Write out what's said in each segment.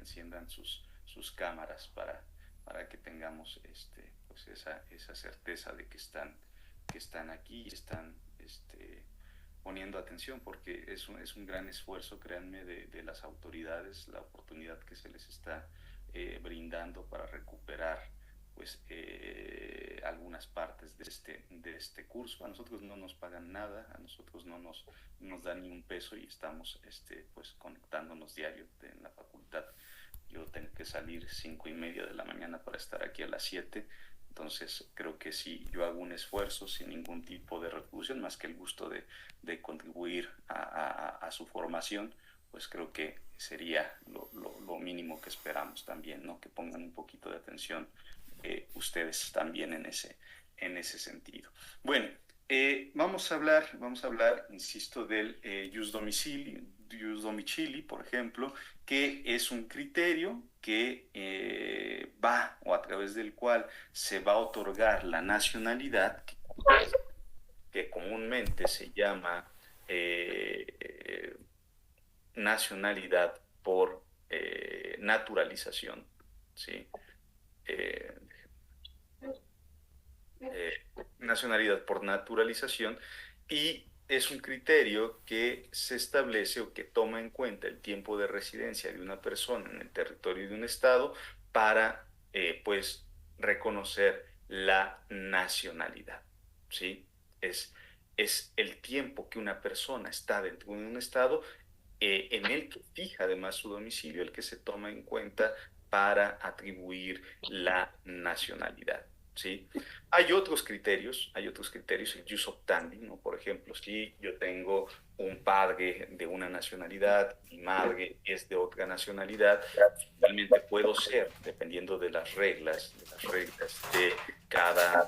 enciendan sus cámaras para que tengamos pues esa certeza de que están aquí y están poniendo atención, porque es un gran esfuerzo, créanme, de las autoridades, la oportunidad que se les está brindando para recuperar pues algunas partes de este curso. A nosotros no nos pagan nada, a nosotros nos dan ni un peso y estamos pues conectándonos diario en la facultad. Yo tengo que salir 5:30 de la mañana para estar aquí a las 7. Entonces creo que si yo hago un esfuerzo sin ningún tipo de retribución, más que el gusto de contribuir a su formación, pues creo que sería lo mínimo que esperamos también, ¿no? Que pongan un poquito de atención ustedes también en ese sentido. Bueno, vamos a hablar, insisto, del jus domicili, por ejemplo, que es un criterio que va o a través del cual se va a otorgar la nacionalidad, que comúnmente se llama eh, nacionalidad por naturalización, ¿sí? Eh, eh, Nacionalidad por naturalización, y es un criterio que se establece o que toma en cuenta el tiempo de residencia de una persona en el territorio de un estado para pues reconocer la nacionalidad, ¿sí? Es, es el tiempo que una persona está dentro de un estado en el que fija además su domicilio, el que se toma en cuenta para atribuir la nacionalidad, ¿sí? Hay otros criterios, el jus optandi, ¿no? Por ejemplo, si yo tengo un padre de una nacionalidad, mi madre es de otra nacionalidad, finalmente puedo ser, dependiendo de las reglas de cada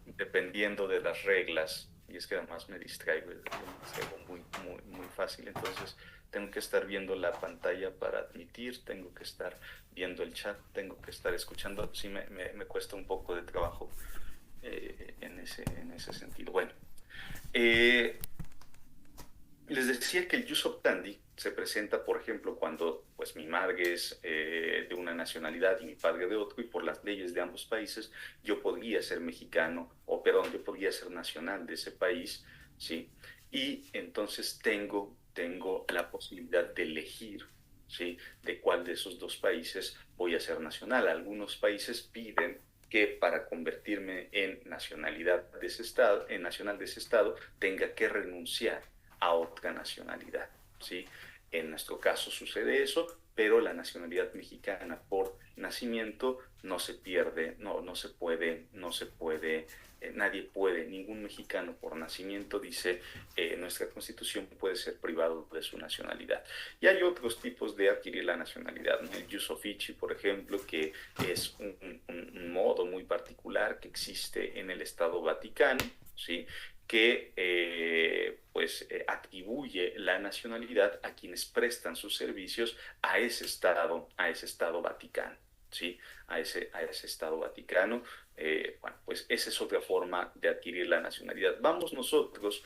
dependiendo de las reglas, y es que además yo me distraigo muy fácil, entonces tengo que estar viendo la pantalla para admitir, tengo que estar viendo el chat, tengo que estar escuchando, sí me cuesta un poco de trabajo en ese sentido. Bueno, eh, les decía que el jus optandi se presenta, por ejemplo, cuando pues mi madre es de una nacionalidad y mi padre de otro, y por las leyes de ambos países yo podría ser mexicano, o perdón, yo podría ser nacional de ese país, ¿sí? Y entonces tengo la posibilidad de elegir, ¿sí? De cuál de esos dos países voy a ser nacional. Algunos países piden que para convertirme en nacionalidad de ese estado, en nacional de ese estado, tenga que renunciar a otra nacionalidad, ¿sí? En nuestro caso sucede eso, pero la nacionalidad mexicana por nacimiento no se pierde, no se puede, nadie puede, ningún mexicano por nacimiento, dice nuestra constitución, puede ser privado de su nacionalidad. Y hay otros tipos de adquirir la nacionalidad, ¿no? El jus officii, por ejemplo, que es un modo muy particular que existe en el Estado Vaticano, ¿sí? Que pues atribuye la nacionalidad a quienes prestan sus servicios a ese Estado Vaticano, ¿sí? A ese Estado Vaticano. Bueno, pues esa es otra forma de adquirir la nacionalidad. Vamos nosotros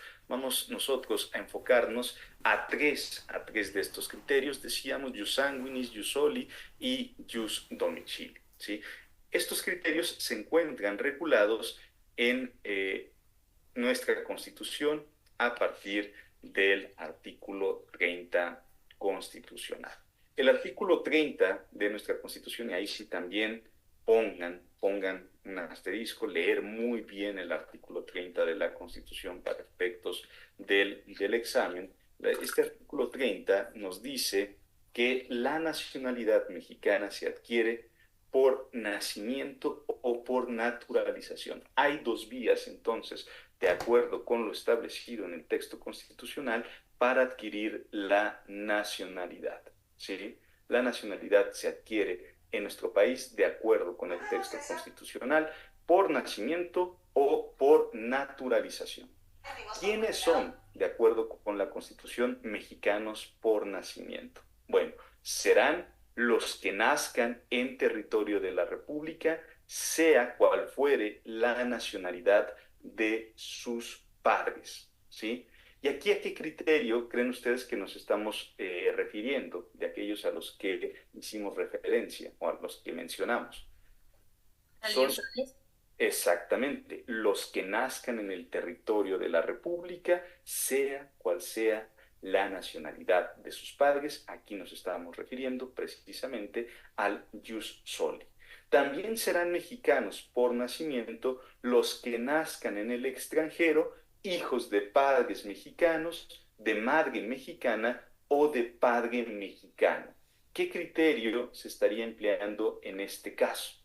a enfocarnos a tres de estos criterios. Decíamos jus sanguinis, jus soli y jus domicili, ¿sí? Estos criterios se encuentran regulados en nuestra Constitución a partir del artículo 30 constitucional. El artículo 30 de nuestra Constitución, y ahí sí también pongan un asterisco, leer muy bien el artículo 30 de la Constitución para efectos del examen. Este artículo 30 nos dice que la nacionalidad mexicana se adquiere por nacimiento o por naturalización. Hay dos vías entonces de acuerdo con lo establecido en el texto constitucional, para adquirir la nacionalidad, ¿sí? La nacionalidad se adquiere en nuestro país de acuerdo con el texto constitucional por nacimiento o por naturalización. ¿Quiénes son, de acuerdo con la Constitución, mexicanos por nacimiento? Bueno, serán los que nazcan en territorio de la República, sea cual fuere la nacionalidad de sus padres, ¿sí? ¿Y aquí a qué criterio creen ustedes que nos estamos refiriendo, de aquellos a los que hicimos referencia o a los que mencionamos? ¿Al Son ius soli? exactamente los que nazcan en el territorio de la República, sea cual sea la nacionalidad de sus padres. Aquí nos estábamos refiriendo precisamente al ius soli. También serán mexicanos por nacimiento los que nazcan en el extranjero, hijos de padres mexicanos, de madre mexicana o de padre mexicano. ¿Qué criterio se estaría empleando en este caso?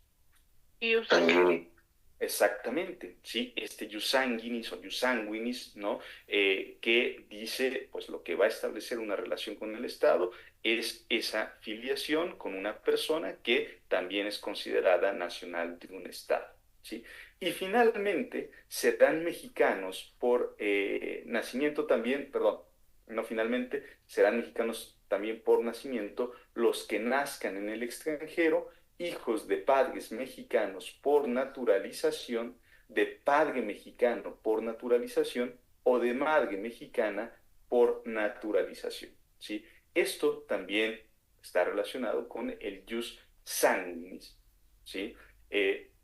Ius soli. Exactamente, sí, este jus sanguinis o jus sanguinis, ¿no? Que dice, pues lo que va a establecer una relación con el Estado es esa filiación con una persona que también es considerada nacional de un Estado, ¿sí? Y finalmente serán mexicanos por nacimiento también, perdón, no finalmente, serán mexicanos también por nacimiento los que nazcan en el extranjero, hijos de padres mexicanos por naturalización, de padre mexicano por naturalización o de madre mexicana por naturalización, ¿sí? Esto también está relacionado con el jus sanguinis, ¿sí?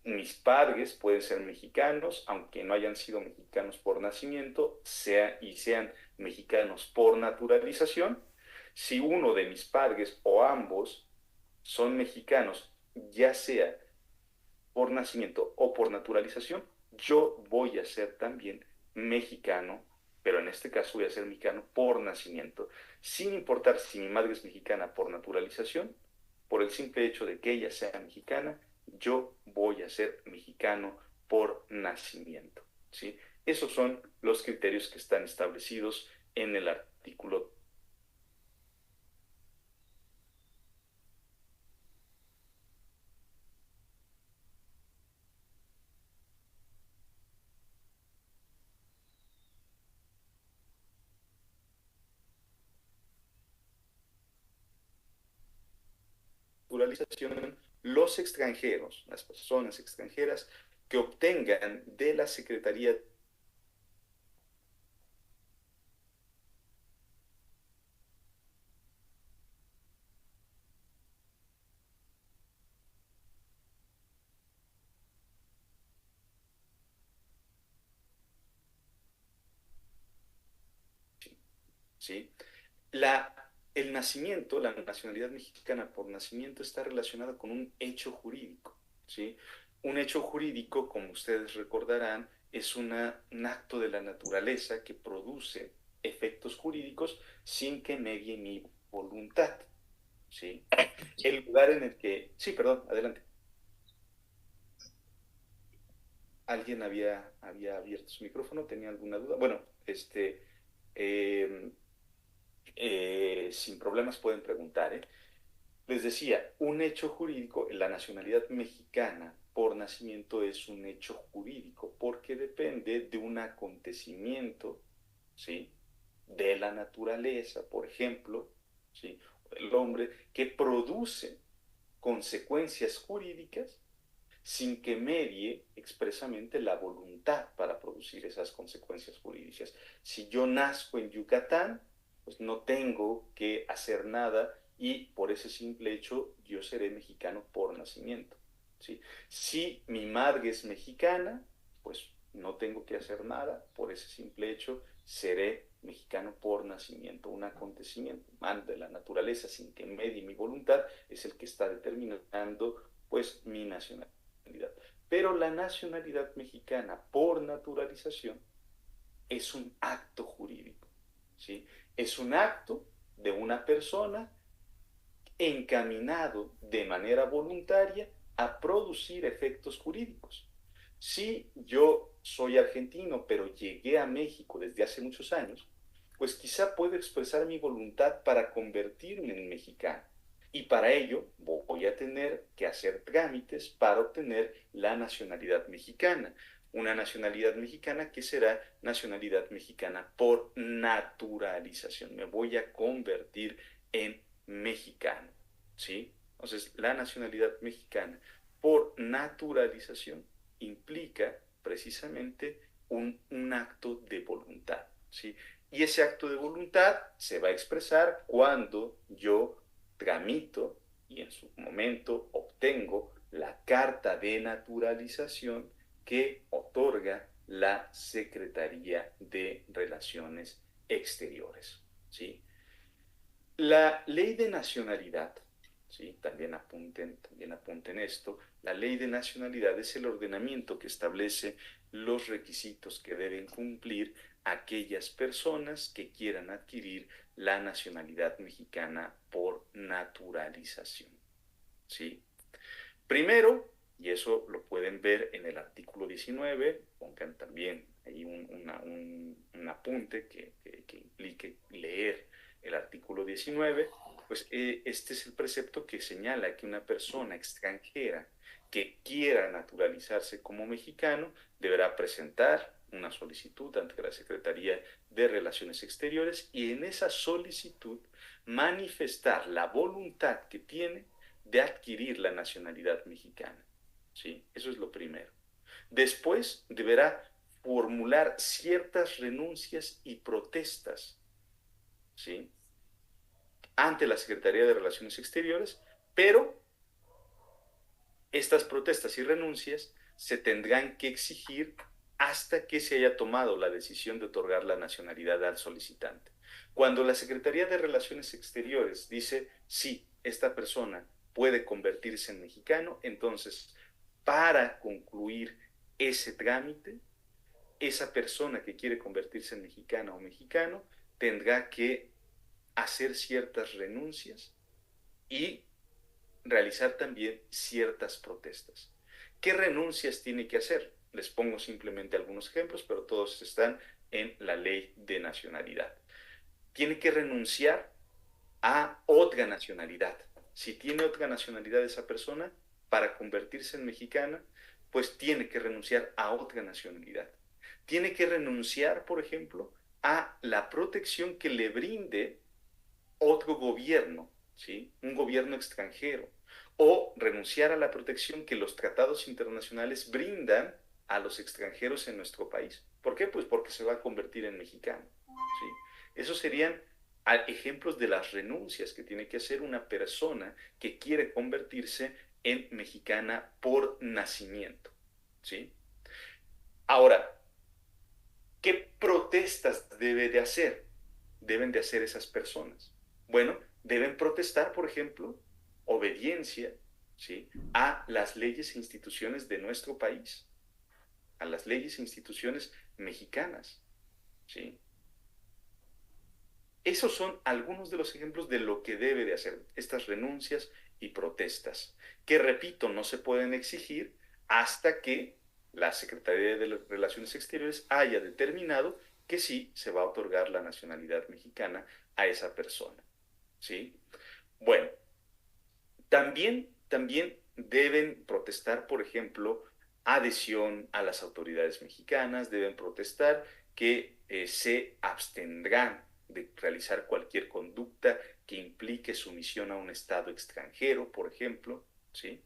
Mis padres pueden ser mexicanos, aunque no hayan sido mexicanos por nacimiento, y sean mexicanos por naturalización. Si uno de mis padres o ambos son mexicanos, ya sea por nacimiento o por naturalización, yo voy a ser también mexicano, pero en este caso voy a ser mexicano por nacimiento, sin importar si mi madre es mexicana por naturalización, por el simple hecho de que ella sea mexicana, yo voy a ser mexicano por nacimiento, ¿sí? Esos son los criterios que están establecidos en el artículo. Naturalización, los extranjeros, las personas extranjeras que obtengan de la Secretaría, ¿sí? La, el nacimiento, la nacionalidad mexicana por nacimiento está relacionada con un hecho jurídico, ¿sí? Un hecho jurídico, como ustedes recordarán, es un acto de la naturaleza que produce efectos jurídicos sin que medie mi voluntad, ¿sí? El lugar en el que... Sí, perdón, adelante. ¿Alguien había abierto su micrófono? ¿Tenía alguna duda? Bueno, eh, sin problemas pueden preguntar, ¿eh? Les decía, un hecho jurídico, la nacionalidad mexicana por nacimiento es un hecho jurídico porque depende de un acontecimiento, ¿sí? De la naturaleza, por ejemplo, ¿sí? El hombre que produce consecuencias jurídicas sin que medie expresamente la voluntad para producir esas consecuencias jurídicas. Si yo nazco en Yucatán, pues no tengo que hacer nada y por ese simple hecho yo seré mexicano por nacimiento, ¿sí? Si mi madre es mexicana, pues no tengo que hacer nada, por ese simple hecho seré mexicano por nacimiento. Un acontecimiento de la naturaleza sin que medie mi voluntad es el que está determinando pues mi nacionalidad. Pero la nacionalidad mexicana por naturalización es un acto jurídico, ¿sí? Es un acto de una persona encaminado de manera voluntaria a producir efectos jurídicos. Si yo soy argentino, pero llegué a México desde hace muchos años, pues quizá puedo expresar mi voluntad para convertirme en mexicano. Y para ello voy a tener que hacer trámites para obtener la nacionalidad mexicana. Una nacionalidad mexicana que será nacionalidad mexicana por naturalización. Me voy a convertir en mexicano, ¿sí? Entonces, la nacionalidad mexicana por naturalización implica precisamente un acto de voluntad, ¿sí? Y ese acto de voluntad se va a expresar cuando yo tramito y en su momento obtengo la carta de naturalización que otorga la Secretaría de Relaciones Exteriores, ¿sí? La ley de nacionalidad, ¿sí? También apunten esto, la ley de nacionalidad es el ordenamiento que establece los requisitos que deben cumplir aquellas personas que quieran adquirir la nacionalidad mexicana por naturalización, ¿sí? Primero, y eso lo pueden ver en el artículo 19, pongan también ahí un apunte que implique leer el artículo 19, pues este es el precepto que señala que una persona extranjera que quiera naturalizarse como mexicano deberá presentar una solicitud ante la Secretaría de Relaciones Exteriores y en esa solicitud manifestar la voluntad que tiene de adquirir la nacionalidad mexicana, ¿sí? Eso es lo primero. Después deberá formular ciertas renuncias y protestas, ¿sí? Ante la Secretaría de Relaciones Exteriores, pero estas protestas y renuncias se tendrán que exigir hasta que se haya tomado la decisión de otorgar la nacionalidad al solicitante. Cuando la Secretaría de Relaciones Exteriores dice, sí, esta persona puede convertirse en mexicano, entonces, para concluir ese trámite, esa persona que quiere convertirse en mexicana o mexicano tendrá que hacer ciertas renuncias y realizar también ciertas protestas. ¿Qué renuncias tiene que hacer? Les pongo simplemente algunos ejemplos, pero todos están en la ley de nacionalidad. Tiene que renunciar a otra nacionalidad. Si tiene otra nacionalidad esa persona, para convertirse en mexicana, pues tiene que renunciar a otra nacionalidad. Tiene que renunciar, por ejemplo, a la protección que le brinde otro gobierno, ¿sí? Un gobierno extranjero, o renunciar a la protección que los tratados internacionales brindan a los extranjeros en nuestro país. ¿Por qué? Pues porque se va a convertir en mexicano, ¿sí? Esos serían ejemplos de las renuncias que tiene que hacer una persona que quiere convertirse en mexicana por nacimiento, ¿sí? Ahora, ¿qué protestas debe de hacer? Deben de hacer esas personas. Bueno, deben protestar, por ejemplo, obediencia, ¿sí? A las leyes e instituciones de nuestro país, a las leyes e instituciones mexicanas, ¿sí? Esos son algunos de los ejemplos de lo que debe de hacer estas renuncias y protestas, que repito, no se pueden exigir hasta que la Secretaría de Relaciones Exteriores haya determinado que sí se va a otorgar la nacionalidad mexicana a esa persona, ¿sí? Bueno, también deben protestar, por ejemplo, adhesión a las autoridades mexicanas, deben protestar que se abstendrán de realizar cualquier conducta que implique sumisión a un Estado extranjero, por ejemplo, ¿sí?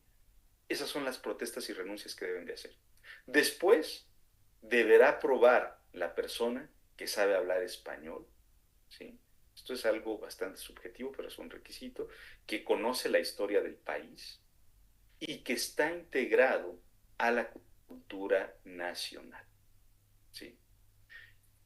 Esas son las protestas y renuncias que deben de hacer. Después, deberá probar la persona que sabe hablar español, ¿sí? Esto es algo bastante subjetivo, pero es un requisito, que conoce la historia del país y que está integrado a la cultura nacional, ¿sí?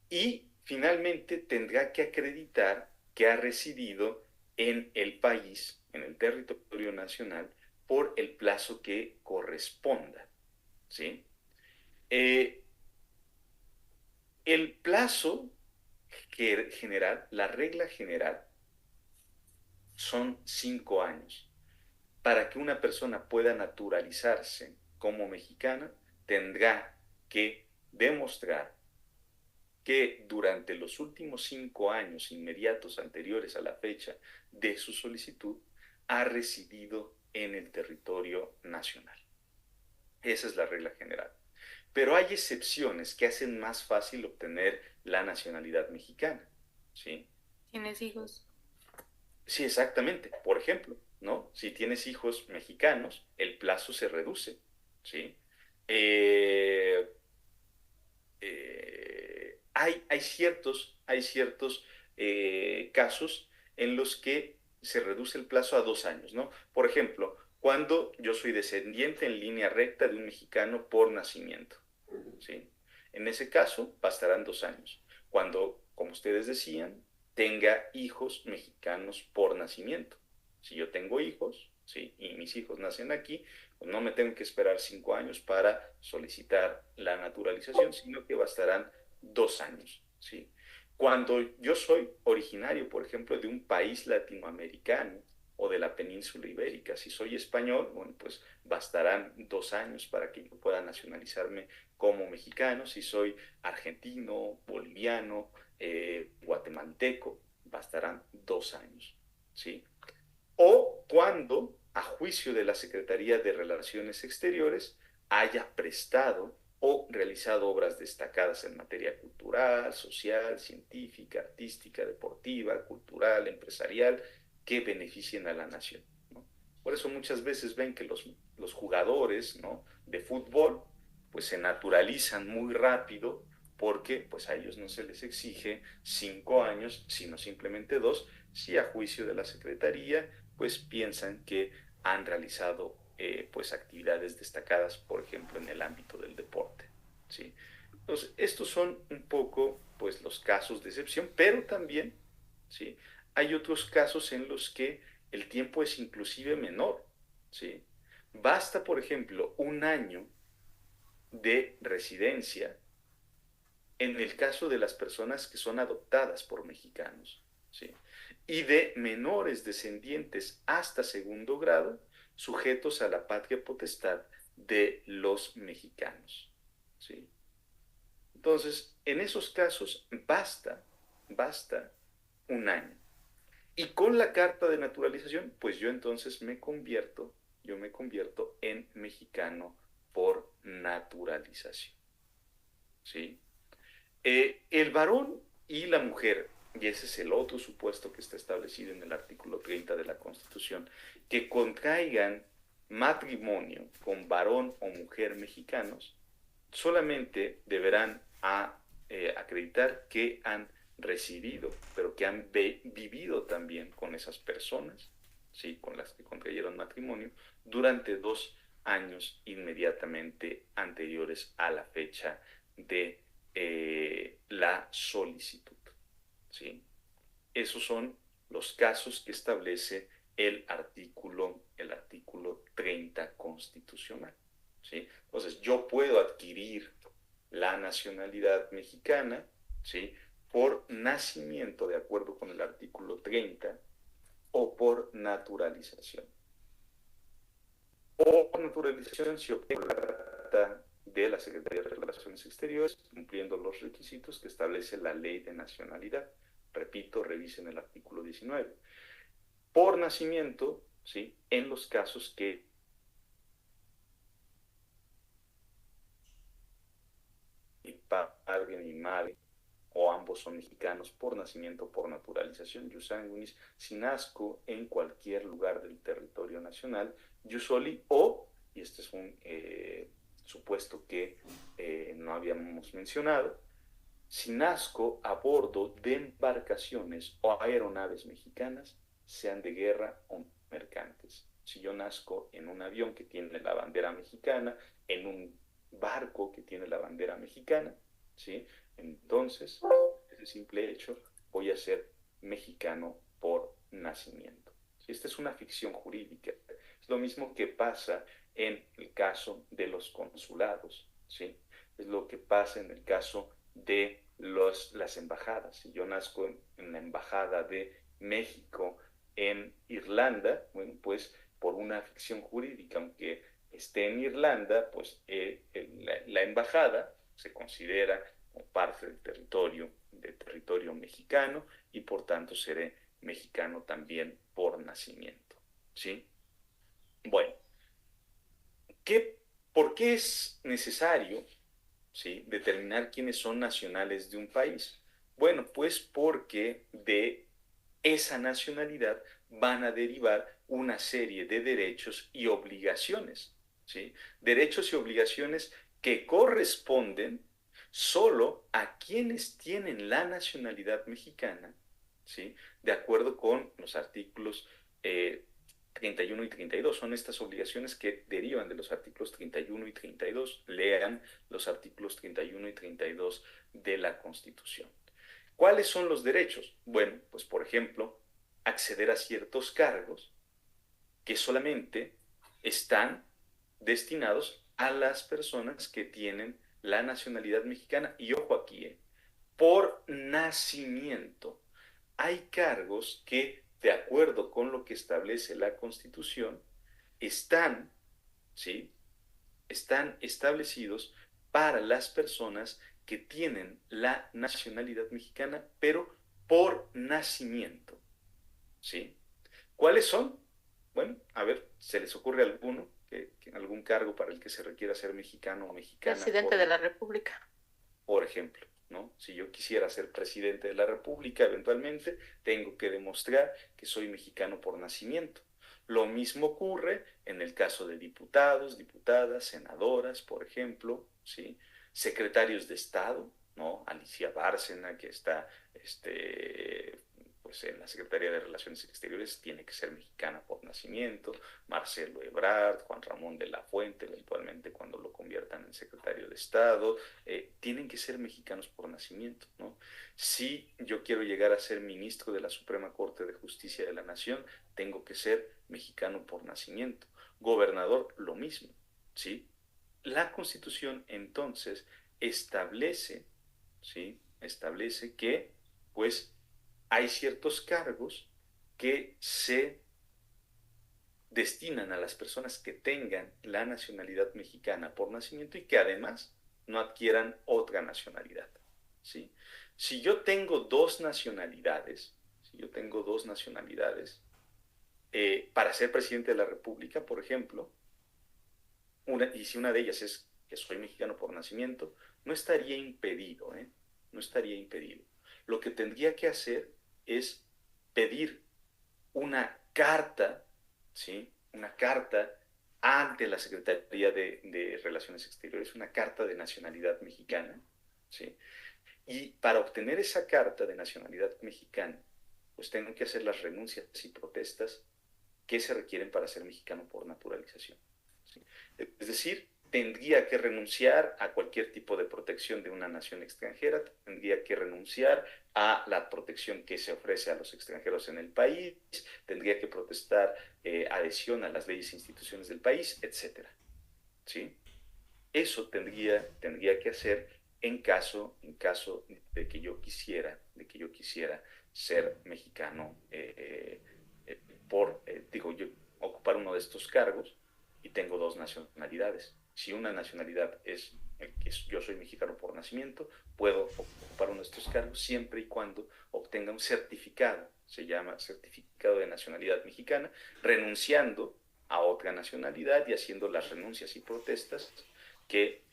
Y finalmente tendrá que acreditar que ha residido en el país, en el territorio nacional, por el plazo que corresponda, ¿sí? Eh, el plazo general, la regla general, son 5 años. Para que una persona pueda naturalizarse como mexicana, tendrá que demostrar que durante los últimos 5 años inmediatos anteriores a la fecha de su solicitud ha residido en el territorio nacional. Esa es la regla general. Pero hay excepciones que hacen más fácil obtener la nacionalidad mexicana, ¿sí? ¿Tienes hijos? Sí, exactamente. Por ejemplo, ¿no? Si tienes hijos mexicanos, el plazo se reduce, ¿sí? Eh, hay ciertos hay ciertos casos en los que se reduce el plazo a 2 años, ¿no? Por ejemplo, cuando yo soy descendiente en línea recta de un mexicano por nacimiento, ¿sí? En ese caso, bastarán 2 años. Cuando, como ustedes decían, tenga hijos mexicanos por nacimiento. Si yo tengo hijos, ¿sí? Y mis hijos nacen aquí, pues no me tengo que esperar 5 años para solicitar la naturalización, sino que bastarán 2 años, ¿sí? Cuando yo soy originario, por ejemplo, de un país latinoamericano o de la península ibérica, si soy español, bueno, pues bastarán 2 años para que yo pueda nacionalizarme como mexicano. Si soy argentino, boliviano, guatemalteco, bastarán 2 años, ¿sí? O cuando, a juicio de la Secretaría de Relaciones Exteriores, haya prestado o realizado obras destacadas en materia cultural, social, científica, artística, deportiva, cultural, empresarial, que beneficien a la nación, ¿no? Por eso muchas veces ven que los jugadores, ¿no?, de fútbol pues se naturalizan muy rápido porque pues a ellos no se les exige 5 años, sino simplemente 2, si a juicio de la Secretaría pues piensan que han realizado pues actividades destacadas, por ejemplo, en el ámbito del deporte, ¿sí? Entonces, estos son un poco pues los casos de excepción, pero también, ¿sí?, hay otros casos en los que el tiempo es inclusive menor, ¿sí? Basta, por ejemplo, un año de residencia en el caso de las personas que son adoptadas por mexicanos, ¿sí? Y de menores descendientes hasta segundo grado, sujetos a la patria potestad de los mexicanos, ¿sí? Entonces, en esos casos basta un año. Y con la carta de naturalización, pues yo entonces yo me convierto en mexicano por naturalización, ¿sí? El varón y la mujer, y ese es el otro supuesto que está establecido en el artículo 30 de la Constitución, que contraigan matrimonio con varón o mujer mexicanos, solamente deberán acreditar que han residido, pero que han vivido también con esas personas, ¿sí?, con las que contrayeron matrimonio, durante 2 años inmediatamente anteriores a la fecha de la solicitud, ¿sí? Esos son los casos que establece el artículo 30 constitucional, ¿sí? Entonces, yo puedo adquirir la nacionalidad mexicana, ¿sí?, por nacimiento, de acuerdo con el artículo 30, o por naturalización. O por naturalización si obtengo la carta de la Secretaría de Relaciones Exteriores, cumpliendo los requisitos que establece la Ley de Nacionalidad. Repito, revisen el artículo 19. Por nacimiento, ¿sí?, en los casos que mi padre, mi madre, o ambos son mexicanos por nacimiento o por naturalización, jus sanguinis, si nazco en cualquier lugar del territorio nacional, jus soli, o, y este es un supuesto que no habíamos mencionado, si nazco a bordo de embarcaciones o aeronaves mexicanas, sean de guerra o mercantes. Si yo nazco en un avión que tiene la bandera mexicana, en un barco que tiene la bandera mexicana, ¿sí?, entonces, ese simple hecho, voy a ser mexicano por nacimiento. Esta es una ficción jurídica. Es lo mismo que pasa en el caso de los consulados, ¿sí? Es lo que pasa en el caso de las embajadas. Si yo nazco en la embajada de México en Irlanda, bueno, pues por una ficción jurídica, aunque esté en Irlanda, pues la embajada se considera como parte del territorio mexicano, y por tanto seré mexicano también por nacimiento, ¿sí? Bueno, ¿por qué es necesario, ¿sí?, determinar quiénes son nacionales de un país? Bueno, pues porque de esa nacionalidad van a derivar una serie de derechos y obligaciones, ¿sí? Derechos y obligaciones que corresponden solo a quienes tienen la nacionalidad mexicana, ¿sí? De acuerdo con los artículos 31 y 32. Son estas obligaciones que derivan de los artículos 31 y 32. Lean los artículos 31 y 32 de la Constitución. ¿Cuáles son los derechos? Bueno, pues por ejemplo, acceder a ciertos cargos que solamente están destinados a las personas que tienen la nacionalidad mexicana. Y ojo aquí, por nacimiento. Hay cargos que, de acuerdo con lo que establece la Constitución, están, ¿sí? Están establecidos para las personas que tienen la nacionalidad mexicana, pero por nacimiento, ¿sí? ¿Cuáles son? Bueno, a ver, ¿se les ocurre alguno? ¿Algún cargo para el que se requiera ser mexicano o mexicana Presidente de la República. por ejemplo, ¿no? Si yo quisiera ser presidente de la República, eventualmente tengo que demostrar que soy mexicano por nacimiento. Lo mismo ocurre en el caso de diputados, diputadas, senadoras, por ejemplo, ¿sí? Secretarios de Estado, ¿no? Alicia Bárcena, que está pues en la Secretaría de Relaciones Exteriores, tiene que ser mexicana por nacimiento. Marcelo Ebrard, Juan Ramón de la Fuente, eventualmente cuando lo conviertan en secretario de Estado, tienen que ser mexicanos por nacimiento, ¿no? Si yo quiero llegar a ser ministro de la Suprema Corte de Justicia de la Nación, tengo que ser mexicano por nacimiento. Gobernador, lo mismo, ¿sí? La Constitución entonces establece, ¿sí? Establece que, pues, hay ciertos cargos que se destinan a las personas que tengan la nacionalidad mexicana por nacimiento y que además no adquieran otra nacionalidad, ¿sí? Si yo tengo dos nacionalidades, si yo tengo dos nacionalidades, para ser presidente de la República, por ejemplo, y si una de ellas es que soy mexicano por nacimiento, no estaría impedido, ¿eh? No estaría impedido. Lo que tendría que hacer es pedir una carta, ¿sí? Una carta ante la Secretaría de Relaciones Exteriores, una carta de nacionalidad mexicana, ¿sí? Y para obtener esa carta de nacionalidad mexicana, pues tengo que hacer las renuncias y protestas que se requieren para ser mexicano por naturalización, ¿sí? Es decir, tendría que renunciar a cualquier tipo de protección de una nación extranjera, tendría que renunciar a la protección que se ofrece a los extranjeros en el país, tendría que protestar adhesión a las leyes e instituciones del país, etcétera, ¿sí? Eso tendría que hacer en caso de que yo quisiera ser mexicano digo yo, ocupar uno de estos cargos y tengo dos nacionalidades. Si una nacionalidad es que yo soy mexicano por nacimiento, puedo ocupar uno de estos cargos siempre y cuando obtenga un certificado, se llama certificado de nacionalidad mexicana, renunciando a otra nacionalidad y haciendo las renuncias y protestas que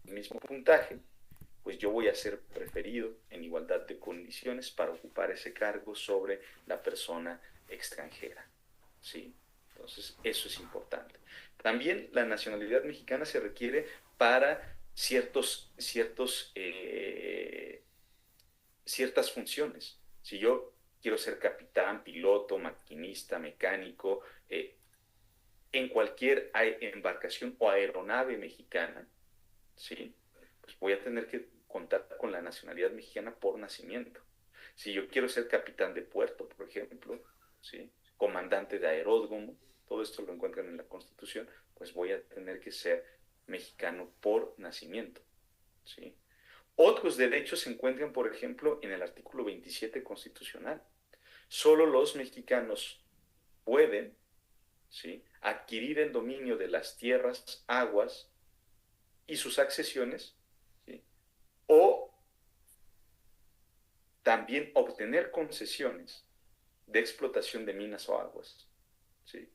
el mismo puntaje, pues yo voy a ser preferido en igualdad de condiciones para ocupar ese cargo sobre la persona extranjera, ¿sí? Entonces, eso es importante. También la nacionalidad mexicana se requiere para ciertas funciones. Si yo quiero ser capitán, piloto, maquinista, mecánico, en cualquier embarcación o aeronave mexicana, ¿sí? Pues voy a tener que contar con la nacionalidad mexicana por nacimiento. Si yo quiero ser capitán de puerto, por ejemplo, ¿sí? Comandante de aeródromo, todo esto lo encuentran en la Constitución, pues voy a tener que ser mexicano por nacimiento, ¿sí? Otros derechos se encuentran, por ejemplo, en el artículo 27 constitucional. Solo los mexicanos pueden, ¿sí?, adquirir el dominio de las tierras, aguas y sus accesiones, ¿sí?, o también obtener concesiones de explotación de minas o aguas, ¿sí?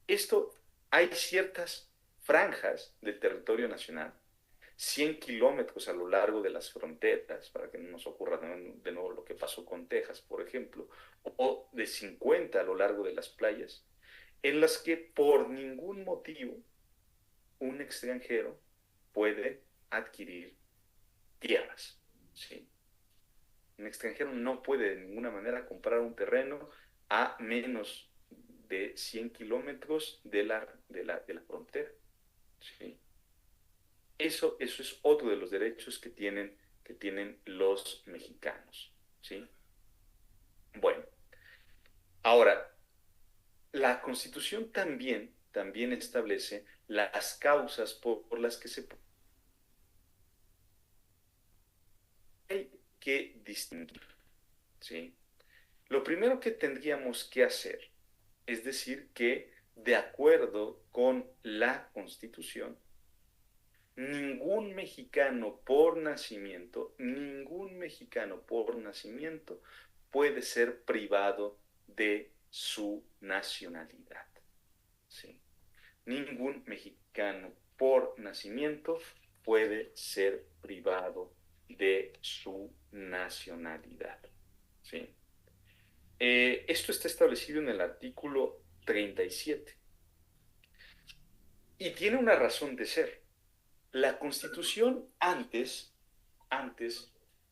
Esto, hay ciertas franjas del territorio nacional, 100 kilómetros a lo largo de las fronteras, para que no nos ocurra de nuevo lo que pasó con Texas, por ejemplo, o de 50 a lo largo de las playas, en las que por ningún motivo un extranjero puede adquirir tierras, ¿sí? Un extranjero no puede de ninguna manera comprar un terreno a menos de 100 kilómetros de la frontera, ¿sí? Eso es otro de los derechos que tienen los mexicanos, ¿sí? Bueno, ahora, la Constitución también establece las causas por las que hay que distinguir, ¿sí? Lo primero que tendríamos que hacer es decir que, de acuerdo con la Constitución, ningún mexicano por nacimiento puede ser privado de su nacionalidad, ¿sí? Ningún mexicano por nacimiento puede ser privado de su nacionalidad, ¿sí? Esto está establecido en el artículo 37 y tiene una razón de ser. La Constitución antes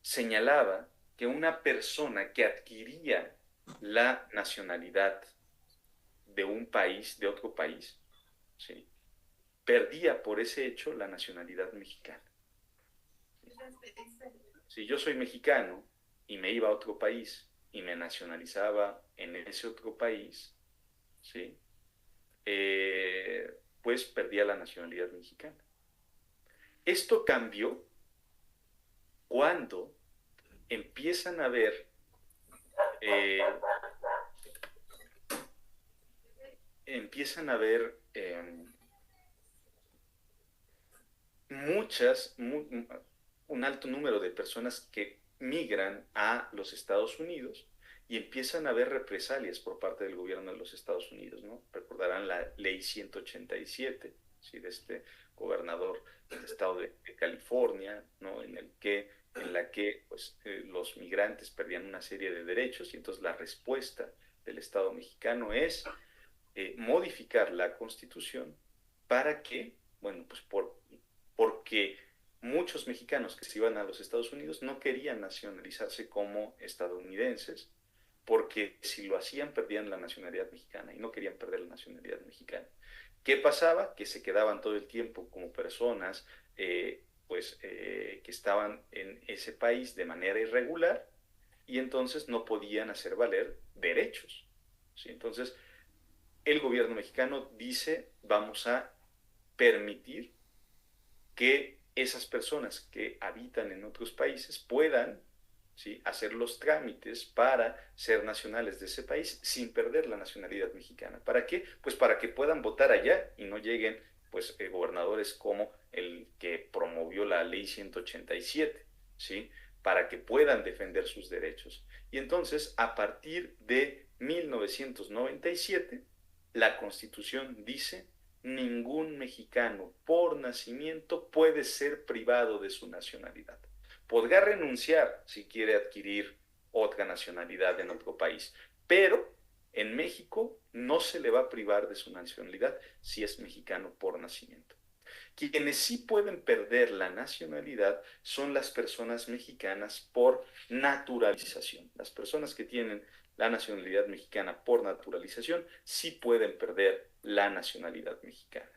señalaba que una persona que adquiría la nacionalidad de un país, de otro país, ¿sí?, perdía por ese hecho la nacionalidad mexicana. Si yo soy mexicano y me iba a otro país y me nacionalizaba en ese otro país, ¿sí?, pues perdía la nacionalidad mexicana. Esto cambió cuando empiezan a haber eh, empiezan a haber muchas, un alto número de personas que migran a los Estados Unidos y empiezan a haber represalias por parte del gobierno de los Estados Unidos, ¿no? Recordarán la ley 187, ¿sí?, de este gobernador del estado de California, ¿no?, en la que pues, los migrantes perdían una serie de derechos, y entonces la respuesta del Estado mexicano es modificar la Constitución para que, bueno, pues porque muchos mexicanos que se iban a los Estados Unidos no querían nacionalizarse como estadounidenses, porque si lo hacían perdían la nacionalidad mexicana y no querían perder la nacionalidad mexicana. ¿Qué pasaba? Que se quedaban todo el tiempo como personas que estaban en ese país de manera irregular, y entonces no podían hacer valer derechos, ¿sí? Entonces, el gobierno mexicano dice: vamos a permitir que esas personas que habitan en otros países puedan, ¿sí?, hacer los trámites para ser nacionales de ese país sin perder la nacionalidad mexicana. ¿Para qué? Pues para que puedan votar allá y no lleguen pues, gobernadores como el que promovió la ley 187, ¿sí?, para que puedan defender sus derechos. Y entonces, a partir de 1997, la Constitución dice: ningún mexicano por nacimiento puede ser privado de su nacionalidad. Podrá renunciar si quiere adquirir otra nacionalidad en otro país, pero en México no se le va a privar de su nacionalidad si es mexicano por nacimiento. Quienes sí pueden perder la nacionalidad son las personas mexicanas por naturalización. Las personas que tienen la nacionalidad mexicana por naturalización sí pueden perder la nacionalidad mexicana.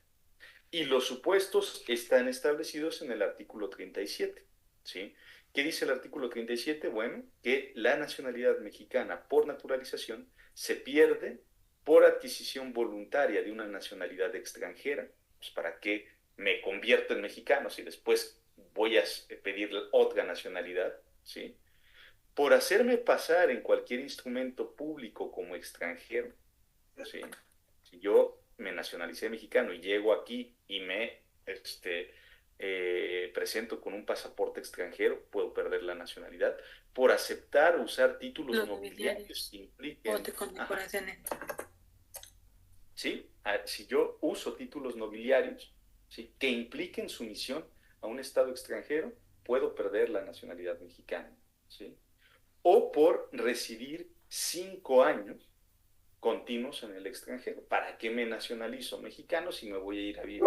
Y los supuestos están establecidos en el artículo 37, ¿sí? ¿Qué dice el artículo 37? Bueno, que la nacionalidad mexicana por naturalización se pierde por adquisición voluntaria de una nacionalidad extranjera. Pues, ¿para qué me convierto en mexicano si después voy a pedir otra nacionalidad, ¿sí? Por hacerme pasar en cualquier instrumento público como extranjero, ¿sí? Si yo me nacionalicé mexicano y llego aquí y me presento con un pasaporte extranjero, puedo perder la nacionalidad. Por aceptar usar títulos Los nobiliarios nobiliarios, que impliquen, bote con ajá, decoraciones. ¿sí? Si yo uso títulos nobiliarios, ¿sí? Que impliquen sumisión a un Estado extranjero, puedo perder la nacionalidad mexicana, ¿sí? O por residir 5 años continuos en el extranjero. ¿Para qué me nacionalizo mexicano si me voy a ir a vivir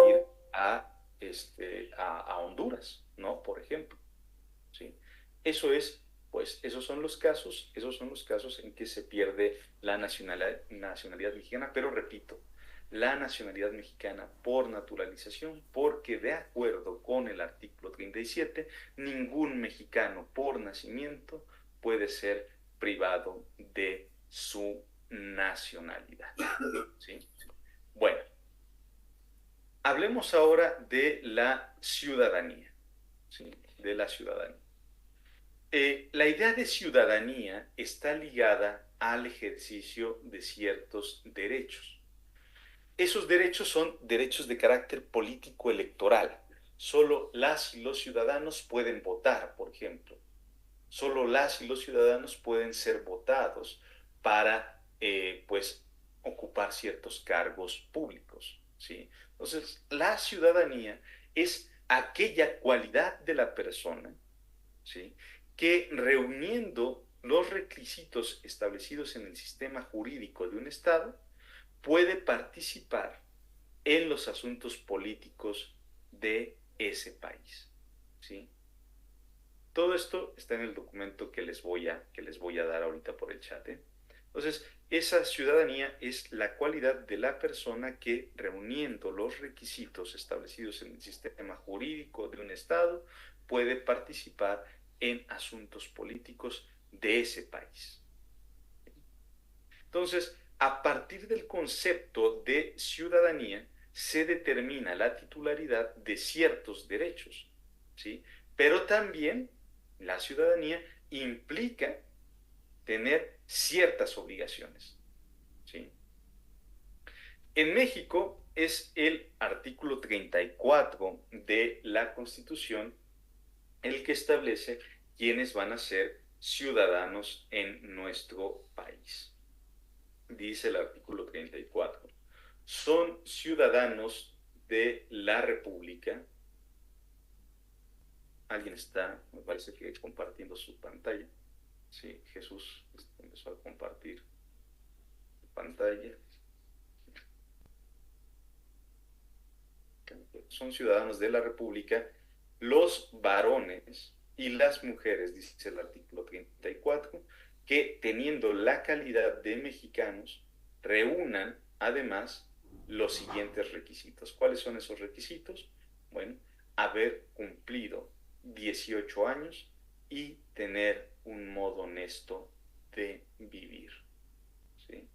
a Honduras, ¿no? Por ejemplo, ¿sí? Eso es, pues, esos son los casos en que se pierde la nacionalidad mexicana, pero repito, la nacionalidad mexicana por naturalización, porque de acuerdo con el artículo 37, ningún mexicano por nacimiento puede ser privado de su nacionalidad, ¿sí? Bueno, hablemos ahora de la ciudadanía, ¿sí? De la ciudadanía. La idea de ciudadanía está ligada al ejercicio de ciertos derechos. Esos derechos son derechos de carácter político electoral. Solo las y los ciudadanos pueden votar, por ejemplo. Solo las y los ciudadanos pueden ser votados para, pues, ocupar ciertos cargos públicos, ¿sí? Entonces, la ciudadanía es aquella cualidad de la persona, ¿sí? Que reuniendo los requisitos establecidos en el sistema jurídico de un Estado, puede participar en los asuntos políticos de ese país, ¿sí? Todo esto está en el documento que les voy a dar ahorita por el chat, ¿eh? Entonces, esa ciudadanía es la cualidad de la persona que, reuniendo los requisitos establecidos en el sistema jurídico de un Estado, puede participar en asuntos políticos de ese país. Entonces, a partir del concepto de ciudadanía, se determina la titularidad de ciertos derechos, ¿sí? Pero también la ciudadanía implica tener ciertas obligaciones, ¿sí? En México es el artículo 34 de la Constitución el que establece quiénes van a ser ciudadanos en nuestro país. Dice el artículo 34, son ciudadanos de la República. Alguien está, me parece que compartiendo su pantalla. Sí, Jesús empezó a compartir su pantalla. Son ciudadanos de la República los varones y las mujeres, dice el artículo 34, que teniendo la calidad de mexicanos, reúnan además los siguientes requisitos. ¿Cuáles son esos requisitos? Bueno, haber cumplido 18 años y tener un modo honesto de vivir, ¿sí?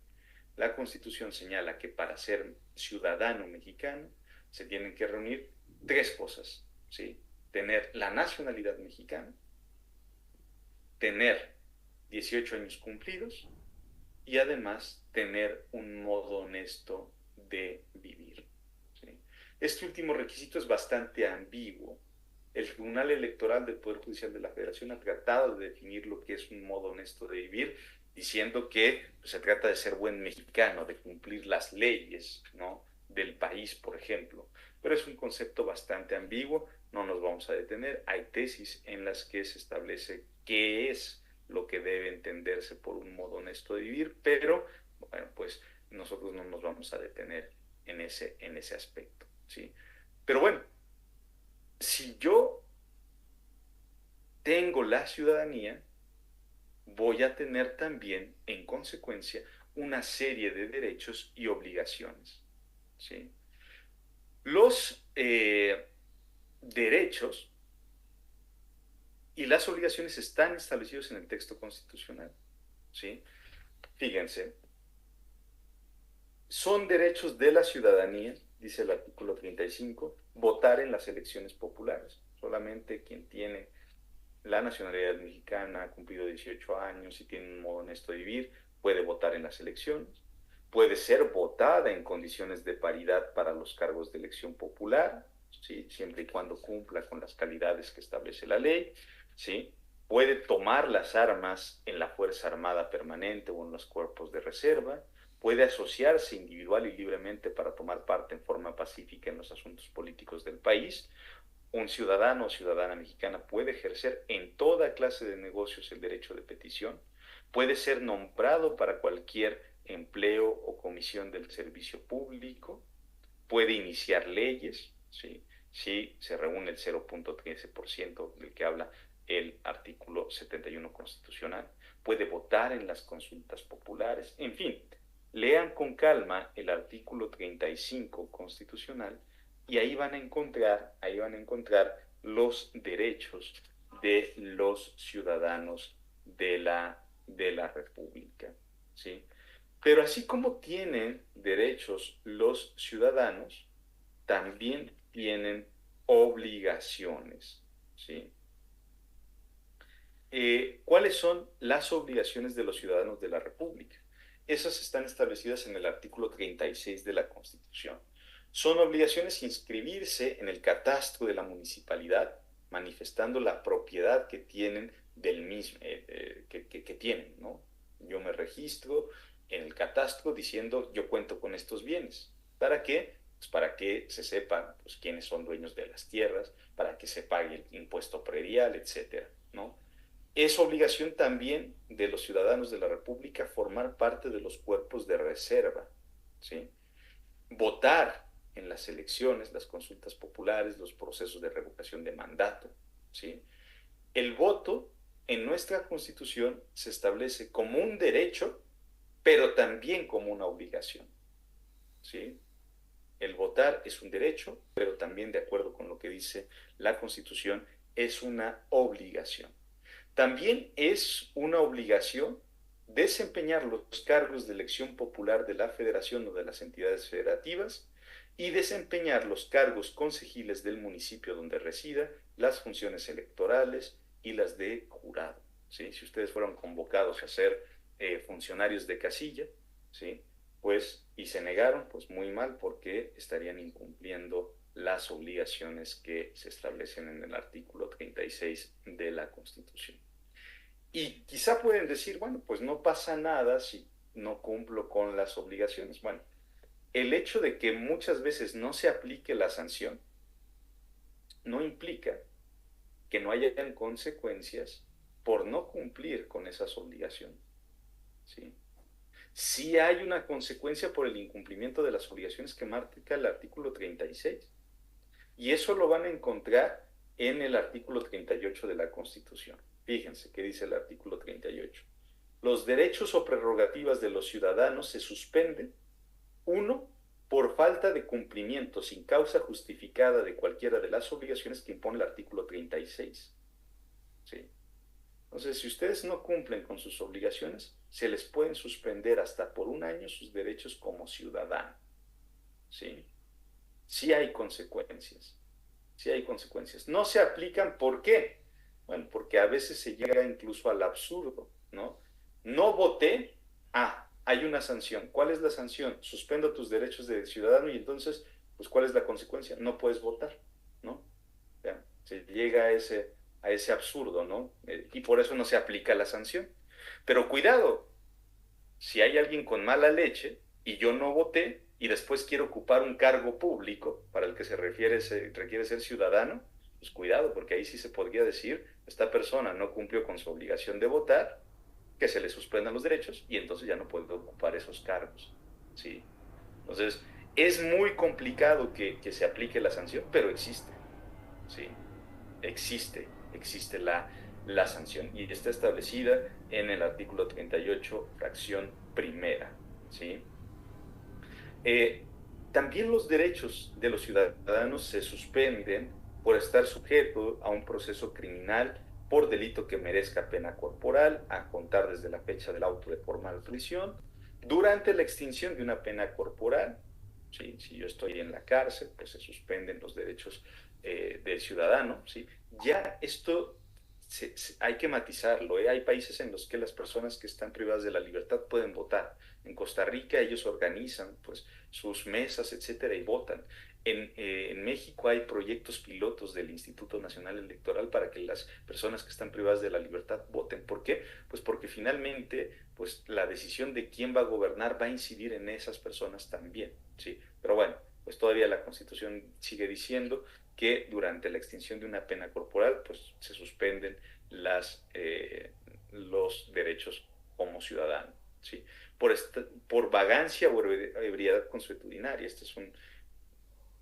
La Constitución señala que para ser ciudadano mexicano se tienen que reunir tres cosas, ¿sí? Tener la nacionalidad mexicana, tener 18 años cumplidos y además tener un modo honesto de vivir, ¿sí? Este último requisito es bastante ambiguo. El Tribunal Electoral del Poder Judicial de la Federación ha tratado de definir lo que es un modo honesto de vivir, diciendo que pues, se trata de ser buen mexicano, de cumplir las leyes, ¿no? Del país, por ejemplo. Pero es un concepto bastante ambiguo, no nos vamos a detener. Hay tesis en las que se establece qué es lo que debe entenderse por un modo honesto de vivir, pero bueno, pues nosotros no nos vamos a detener en ese aspecto, ¿sí? Pero bueno, si yo tengo la ciudadanía, voy a tener también, en consecuencia, una serie de derechos y obligaciones, ¿sí? Los derechos y las obligaciones están establecidos en el texto constitucional, ¿sí? Fíjense, son derechos de la ciudadanía, dice el artículo 35, votar en las elecciones populares. Solamente quien tiene la nacionalidad mexicana, ha cumplido 18 años y tiene un modo honesto de vivir, puede votar en las elecciones, puede ser votada en condiciones de paridad para los cargos de elección popular, ¿sí? Siempre y cuando cumpla con las calidades que establece la ley, ¿sí? Puede tomar las armas en la Fuerza Armada Permanente o en los cuerpos de reserva, puede asociarse individual y libremente para tomar parte en forma pacífica en los asuntos políticos del país. Un ciudadano o ciudadana mexicana puede ejercer en toda clase de negocios el derecho de petición, puede ser nombrado para cualquier empleo o comisión del servicio público, puede iniciar leyes, ¿sí? Si se reúne el 0.13% del que habla el artículo 71 constitucional, puede votar en las consultas populares, en fin, lean con calma el artículo 35 constitucional y ahí van a encontrar los derechos de los ciudadanos de la República, ¿sí? Pero así como tienen derechos los ciudadanos, también tienen obligaciones, ¿sí? ¿Cuáles son las obligaciones de los ciudadanos de la República? Esas están establecidas en el artículo 36 de la Constitución. Son obligaciones inscribirse en el catastro de la municipalidad, manifestando la propiedad que tienen del mismo, que tienen, ¿no? Yo me registro en el catastro diciendo yo cuento con estos bienes. ¿Para qué? Pues para que se sepa pues, quiénes son dueños de las tierras, para que se pague el impuesto predial, etcétera, ¿no? Es obligación también de los ciudadanos de la República formar parte de los cuerpos de reserva, ¿sí? Votar en las elecciones, las consultas populares, los procesos de revocación de mandato, ¿sí? El voto en nuestra Constitución se establece como un derecho, pero también como una obligación, ¿sí? El votar es un derecho, pero también de acuerdo con lo que dice la Constitución, es una obligación. También es una obligación desempeñar los cargos de elección popular de la Federación o de las entidades federativas y desempeñar los cargos consejiles del municipio donde resida, las funciones electorales y las de jurado, ¿sí? Si ustedes fueron convocados a ser funcionarios de casilla, ¿sí? Pues, y se negaron, pues muy mal, porque estarían incumpliendo las obligaciones que se establecen en el artículo 36 de la Constitución. Y quizá pueden decir, bueno, pues no pasa nada si no cumplo con las obligaciones. Bueno, el hecho de que muchas veces no se aplique la sanción no implica que no hayan consecuencias por no cumplir con esas obligaciones, ¿sí? Sí hay una consecuencia por el incumplimiento de las obligaciones que marca el artículo 36. Y eso lo van a encontrar en el artículo 38 de la Constitución. Fíjense qué dice el artículo 38. Los derechos o prerrogativas de los ciudadanos se suspenden, uno, por falta de cumplimiento sin causa justificada de cualquiera de las obligaciones que impone el artículo 36. ¿Sí? Entonces, si ustedes no cumplen con sus obligaciones, se les pueden suspender hasta por un año sus derechos como ciudadano. ¿Sí? Sí hay consecuencias. Sí hay consecuencias. No se aplican, ¿por qué? Bueno, porque a veces se llega incluso al absurdo, ¿no? No voté, hay una sanción. ¿Cuál es la sanción? Suspendo tus derechos de ciudadano y entonces, pues, ¿cuál es la consecuencia? No puedes votar, ¿no? Ya, se llega a ese absurdo, ¿no? Y por eso no se aplica la sanción. Pero cuidado, si hay alguien con mala leche y yo no voté y después quiero ocupar un cargo público para el que requiere ser ciudadano, pues cuidado, porque ahí sí se podría decir, esta persona no cumplió con su obligación de votar, que se le suspendan los derechos y entonces ya no puede ocupar esos cargos, ¿sí? Entonces, es muy complicado que se aplique la sanción, pero existe, ¿sí? Existe la sanción y está establecida en el artículo 38, fracción primera, ¿sí? Eh, También los derechos de los ciudadanos se suspenden por estar sujeto a un proceso criminal por delito que merezca pena corporal, a contar desde la fecha del auto de formal prisión, durante la extinción de una pena corporal, ¿sí? Si yo estoy en la cárcel, pues se suspenden los derechos del ciudadano, ¿sí? Ya esto hay que matizarlo, ¿eh? Hay países en los que las personas que están privadas de la libertad pueden votar. En Costa Rica ellos organizan pues sus mesas, etcétera, y votan. En México hay proyectos pilotos del Instituto Nacional Electoral para que las personas que están privadas de la libertad voten. ¿Por qué? Pues porque finalmente pues, la decisión de quién va a gobernar va a incidir en esas personas también, ¿sí? Pero bueno, pues todavía la Constitución sigue diciendo que durante la extinción de una pena corporal pues se suspenden los derechos como ciudadano, ¿sí? Por vagancia o ebriedad consuetudinaria. Esta es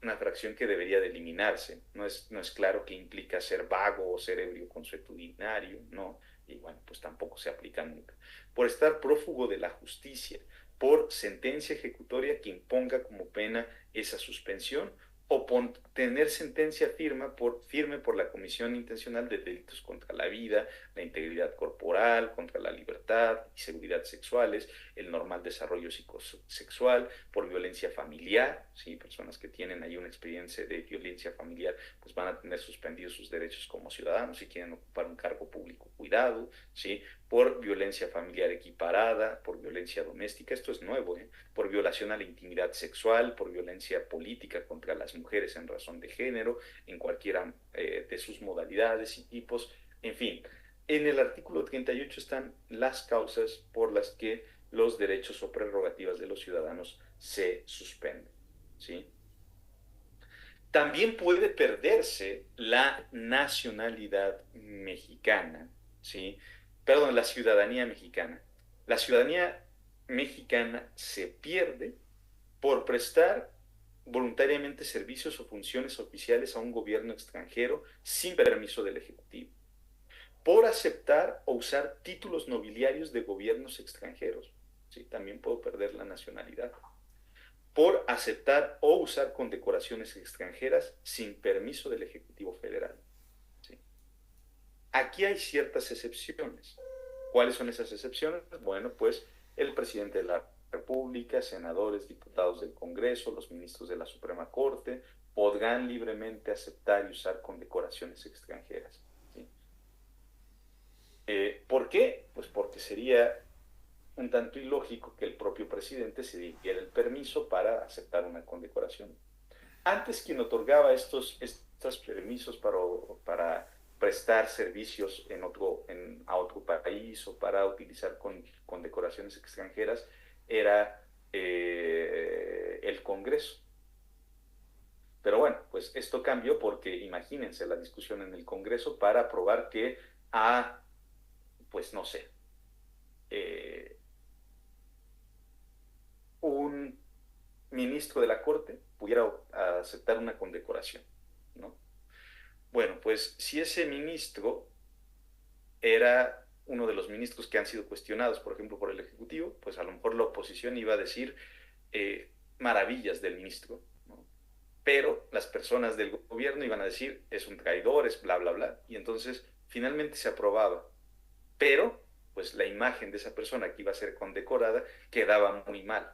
una fracción que debería de eliminarse. No es claro qué implica ser vago o ser ebrio consuetudinario, ¿no? Y bueno, pues tampoco se aplica nunca. Por estar prófugo de la justicia, por sentencia ejecutoria que imponga como pena esa suspensión o por tener sentencia firme por la comisión intencional de delitos contra la vida, la integridad corporal, contra la libertad y seguridad sexuales, el normal desarrollo psicosexual, por violencia familiar, ¿sí? Personas que tienen ahí una experiencia de violencia familiar, pues van a tener suspendidos sus derechos como ciudadanos si quieren ocupar un cargo público cuidado, ¿sí? Por violencia familiar equiparada, por violencia doméstica, esto es nuevo, ¿eh? Por violación a la intimidad sexual, por violencia política contra las mujeres en razón de género, en cualquiera de sus modalidades y tipos, en fin. En el artículo 38 están las causas por las que los derechos o prerrogativas de los ciudadanos se suspenden, ¿sí? También puede perderse la nacionalidad mexicana, ¿sí? Perdón, la ciudadanía mexicana. La ciudadanía mexicana se pierde por prestar voluntariamente servicios o funciones oficiales a un gobierno extranjero sin permiso del Ejecutivo, por aceptar o usar títulos nobiliarios de gobiernos extranjeros. ¿Sí? También puedo perder la nacionalidad. Por aceptar o usar condecoraciones extranjeras sin permiso del Ejecutivo Federal. ¿Sí? Aquí hay ciertas excepciones. ¿Cuáles son esas excepciones? Bueno, pues el presidente de la República, senadores, diputados del Congreso, los ministros de la Suprema Corte, podrán libremente aceptar y usar condecoraciones extranjeras. ¿Sí? ¿Por qué? Pues porque sería un tanto ilógico que el propio presidente se diera el permiso para aceptar una condecoración. Antes, quien otorgaba estos permisos para prestar servicios a otro país o para utilizar condecoraciones extranjeras era el Congreso. Pero bueno, pues esto cambió porque imagínense la discusión en el Congreso para aprobar que pues no sé, eh, un ministro de la Corte pudiera aceptar una condecoración, ¿no? Bueno, pues si ese ministro era uno de los ministros que han sido cuestionados, por ejemplo, por el Ejecutivo, pues a lo mejor la oposición iba a decir maravillas del ministro, ¿no? Pero las personas del gobierno iban a decir es un traidor, es bla, bla, bla, y entonces finalmente se aprobaba, pero pues la imagen de esa persona que iba a ser condecorada quedaba muy mal.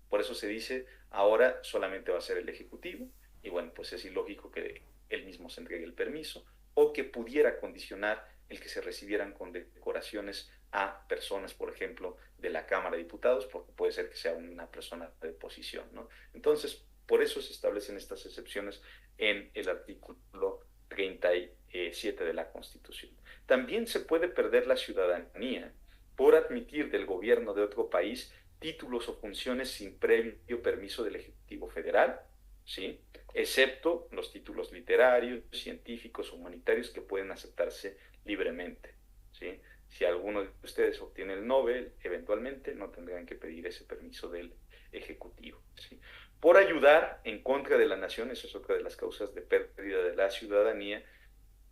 Por eso se dice, ahora solamente va a ser el Ejecutivo, y bueno, pues es ilógico que él mismo se entregue el permiso, o que pudiera condicionar el que se recibieran condecoraciones a personas, por ejemplo, de la Cámara de Diputados, porque puede ser que sea una persona de oposición, ¿no? Entonces, por eso se establecen estas excepciones en el artículo 37 de la Constitución. También se puede perder la ciudadanía por admitir del gobierno de otro país títulos o funciones sin previo permiso del Ejecutivo Federal, ¿sí? Excepto los títulos literarios, científicos, humanitarios que pueden aceptarse libremente, ¿sí? Si alguno de ustedes obtiene el Nobel, eventualmente no tendrán que pedir ese permiso del Ejecutivo, ¿sí? Por ayudar en contra de la nación, esa es otra de las causas de pérdida de la ciudadanía,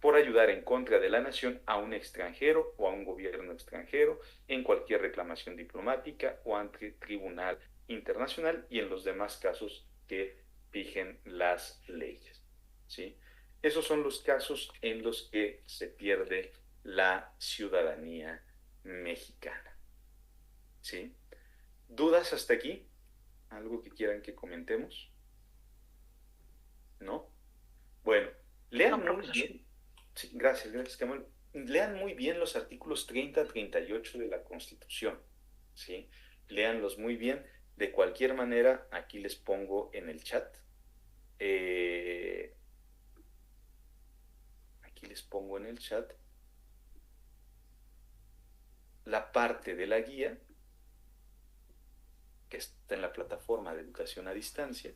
por ayudar en contra de la nación a un extranjero o a un gobierno extranjero en cualquier reclamación diplomática o ante tribunal internacional y en los demás casos que fijen las leyes, ¿sí? Esos son los casos en los que se pierde la ciudadanía mexicana, ¿sí? ¿Dudas hasta aquí? ¿Algo que quieran que comentemos? ¿No? Bueno, Lean No, muy profesor. bien, sí, gracias, gracias, Cameron. Lean muy bien los artículos 30 a 38 de la Constitución, ¿sí? Léanlos muy bien. De cualquier manera, aquí les pongo en el chat, eh, aquí les pongo en el chat la parte de la guía que está en la plataforma de educación a distancia,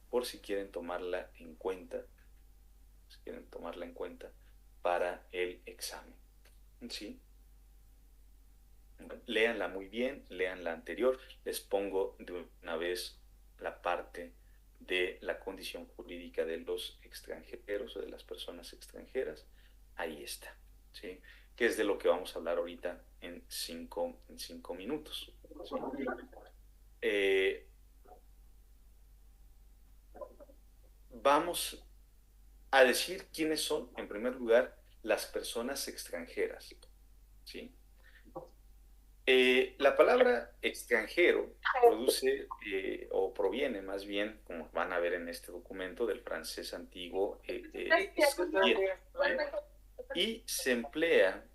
por si quieren tomarla en cuenta, si quieren tomarla en cuenta para el examen, ¿sí? Léanla muy bien, lean la anterior. Les pongo de una vez la parte de la condición jurídica de los extranjeros o de las personas extranjeras. Ahí está, ¿sí? Que es de lo que vamos a hablar ahorita en 5 minutos, ¿sí? Eh, Vamos a decir quiénes son, en primer lugar, las personas extranjeras, ¿sí? La palabra extranjero produce o proviene más bien, como van a ver en este documento, del francés antiguo extranjero, ¿eh? Y se emplea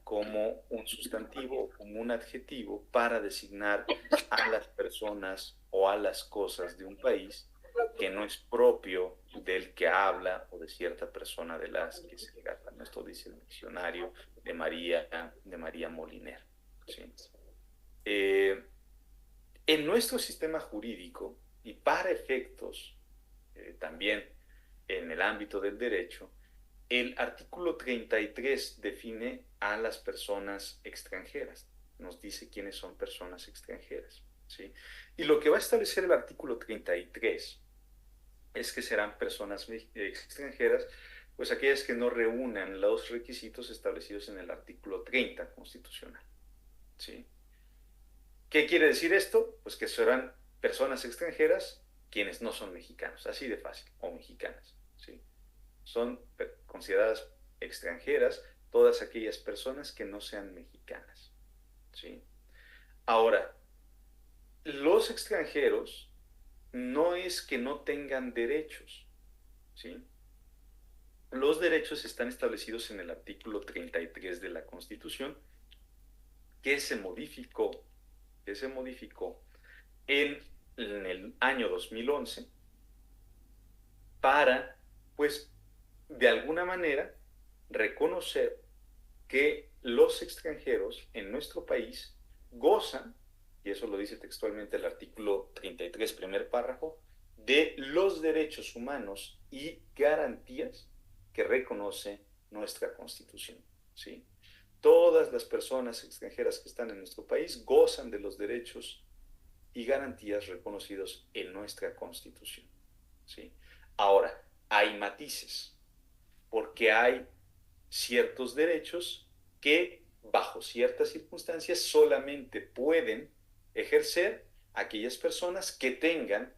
como un sustantivo o como un adjetivo para designar a las personas o a las cosas de un país que no es propio del que habla o de cierta persona de las que se trata. Esto dice el diccionario de María Moliner, ¿sí? Eh, en nuestro sistema jurídico y para efectos también en el ámbito del derecho, el artículo 33 define a las personas extranjeras, nos dice quiénes son personas extranjeras, ¿sí? Y lo que va a establecer el artículo 33 es que serán personas extranjeras, pues aquellas que no reúnan los requisitos establecidos en el artículo 30 constitucional, ¿sí? ¿Qué quiere decir esto? Pues que serán personas extranjeras quienes no son mexicanos, así de fácil, o mexicanas, ¿sí? Son consideradas extranjeras todas aquellas personas que no sean mexicanas, ¿sí? Ahora, los extranjeros no es que no tengan derechos, ¿sí? Los derechos están establecidos en el artículo 33 de la Constitución, que se modificó, que se modificó en, en el año 2011 para, pues, de alguna manera, reconocer que los extranjeros en nuestro país gozan, y eso lo dice textualmente el artículo 33, primer párrafo, de los derechos humanos y garantías que reconoce nuestra Constitución, ¿sí? Todas las personas extranjeras que están en nuestro país gozan de los derechos y garantías reconocidos en nuestra Constitución, ¿sí? Ahora, hay matices, porque hay ciertos derechos que bajo ciertas circunstancias solamente pueden ejercer aquellas personas que tengan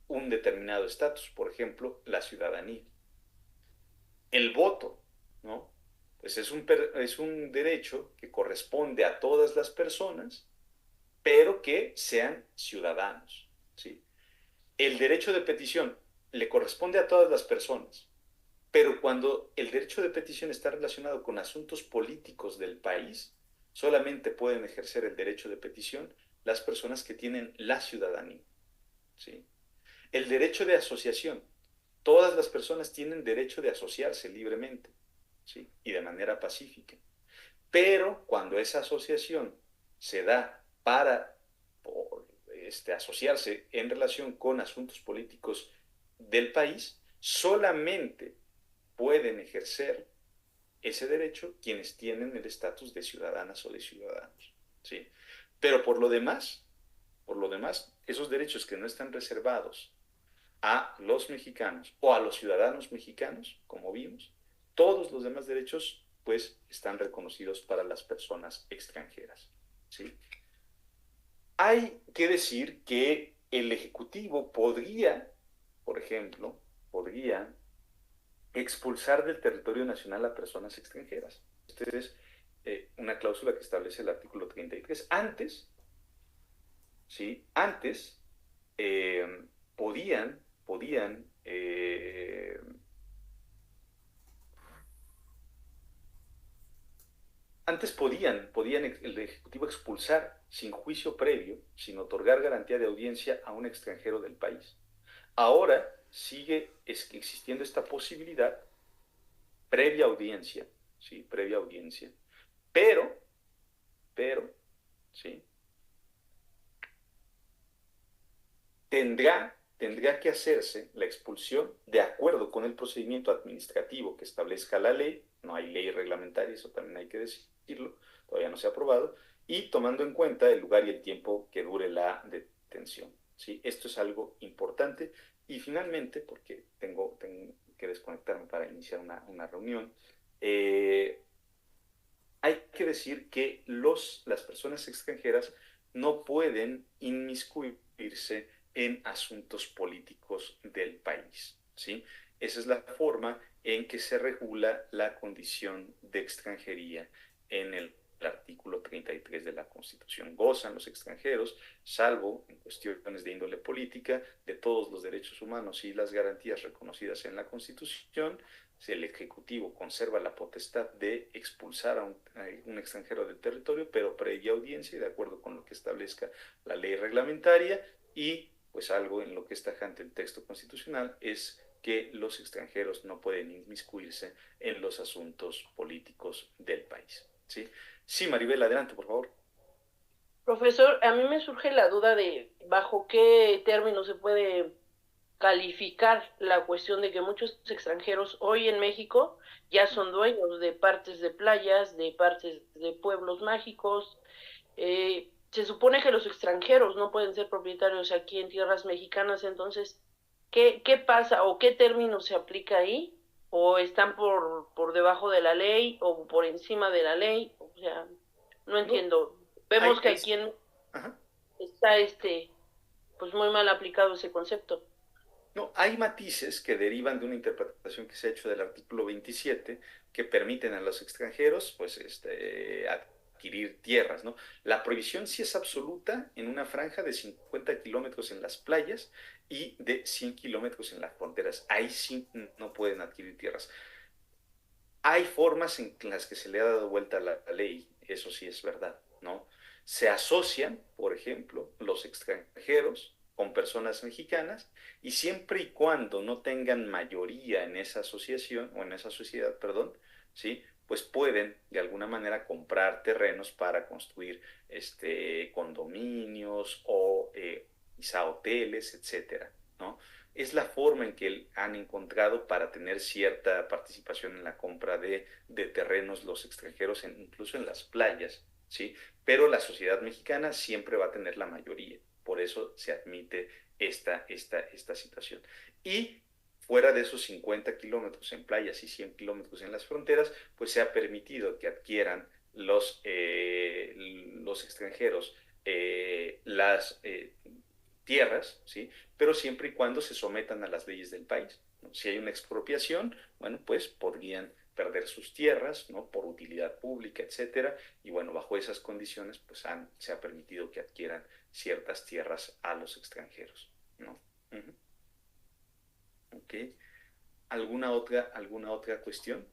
un determinado estatus, por ejemplo, la ciudadanía. El voto, ¿no? Pues es un derecho que corresponde a todas las personas, pero que sean ciudadanos, ¿sí? El derecho de petición le corresponde a todas las personas, pero cuando el derecho de petición está relacionado con asuntos políticos del país, solamente pueden ejercer el derecho de petición las personas que tienen la ciudadanía, ¿sí? El derecho de asociación. Todas las personas tienen derecho de asociarse libremente, ¿sí? Y de manera pacífica. Pero cuando esa asociación se da para asociarse en relación con asuntos políticos del país, solamente pueden ejercer ese derecho quienes tienen el estatus de ciudadanas o de ciudadanos, ¿sí? Pero por lo demás, esos derechos que no están reservados a los mexicanos o a los ciudadanos mexicanos, como vimos, todos los demás derechos pues están reconocidos para las personas extranjeras, ¿sí? Hay que decir que el Ejecutivo podría, por ejemplo, podría expulsar del territorio nacional a personas extranjeras. Esta es una cláusula que establece el artículo 33. Antes, ¿sí? Antes podían Antes podían el Ejecutivo expulsar sin juicio previo, sin otorgar garantía de audiencia a un extranjero del país. Ahora sigue existiendo esta posibilidad previa audiencia, ¿sí? Previa audiencia, pero, pero, ¿sí? Tendrá que hacerse la expulsión de acuerdo con el procedimiento administrativo que establezca la ley. No hay ley reglamentaria, eso también hay que decirlo, todavía no se ha aprobado, y tomando en cuenta el lugar y el tiempo que dure la detención. ¿Sí? Esto es algo importante. Y finalmente, porque tengo que desconectarme para iniciar una reunión, eh, hay que decir que las personas extranjeras no pueden inmiscuirse en asuntos políticos del país, ¿sí? Esa es la forma en que se regula la condición de extranjería en el artículo 33 de la Constitución. Gozan los extranjeros, salvo en cuestiones de índole política, de todos los derechos humanos y las garantías reconocidas en la Constitución. El Ejecutivo conserva la potestad de expulsar a un extranjero del territorio, pero previa audiencia y de acuerdo con lo que establezca la ley reglamentaria. Y pues algo en lo que es tajante el texto constitucional es que los extranjeros no pueden inmiscuirse en los asuntos políticos del país. ¿Sí? Sí, Maribel, adelante, por favor. Profesor, a mí me surge la duda de bajo qué términos se puede calificar la cuestión de que muchos extranjeros hoy en México ya son dueños de partes de playas, de partes de pueblos mágicos. Se supone que los extranjeros no pueden ser propietarios aquí en tierras mexicanas, entonces, ¿qué pasa o qué término se aplica ahí? ¿O están por debajo de la ley o por encima de la ley? O sea, no No, entiendo. hay, Vemos que hay, aquí ajá. está pues muy mal aplicado ese concepto. No, hay matices que derivan de una interpretación que se ha hecho del artículo 27 que permiten a los extranjeros pues, adquirir tierras, ¿no? La prohibición sí es absoluta en una franja de 50 kilómetros en las playas y de 100 kilómetros en las fronteras. Ahí sí no pueden adquirir tierras. Hay formas en las que se le ha dado vuelta a la ley, eso sí es verdad, ¿no? Se asocian, por ejemplo, los extranjeros con personas mexicanas y siempre y cuando no tengan mayoría en esa asociación o en esa sociedad, perdón, ¿sí? Pues pueden de alguna manera comprar terrenos para construir condominios o quizá hoteles, etcétera, ¿no? Es la forma en que han encontrado para tener cierta participación en la compra de terrenos los extranjeros, incluso en las playas, ¿sí? Pero la sociedad mexicana siempre va a tener la mayoría, por eso se admite esta situación. Y fuera de esos 50 kilómetros en playas y 100 kilómetros en las fronteras, pues se ha permitido que adquieran los extranjeros las tierras, ¿sí? Pero siempre y cuando se sometan a las leyes del país, ¿no? Si hay una expropiación, bueno, pues podrían perder sus tierras, ¿no? Por utilidad pública, etcétera. Y bueno, bajo esas condiciones, pues se ha permitido que adquieran ciertas tierras a los extranjeros, ¿no? Uh -huh. Ok. ¿Alguna otra cuestión?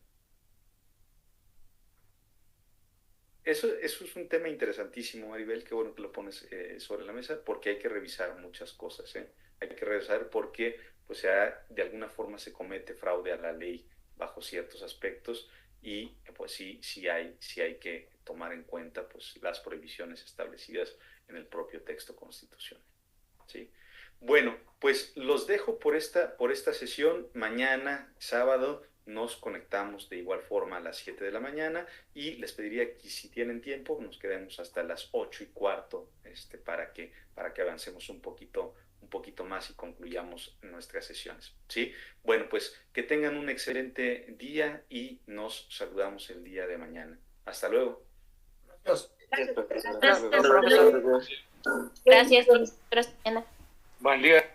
Eso es un tema interesantísimo, Maribel, qué bueno que lo pones sobre la mesa, porque hay que revisar muchas cosas, ¿eh? Hay que revisar por qué, pues, de alguna forma se comete fraude a la ley bajo ciertos aspectos y, pues, sí hay que tomar en cuenta, pues, las prohibiciones establecidas en el propio texto constitucional, ¿sí? Bueno, pues los dejo por esta sesión. Mañana, sábado, nos conectamos de igual forma a las 7 de la mañana y les pediría que si tienen tiempo nos quedemos hasta las 8:15 para que avancemos un poquito más y concluyamos nuestras sesiones. ¿Sí? Bueno, pues que tengan un excelente día y nos saludamos el día de mañana. Hasta luego. Gracias. Gracias, Profesor. Gracias, gracias. Buen día.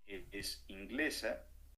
es inglesa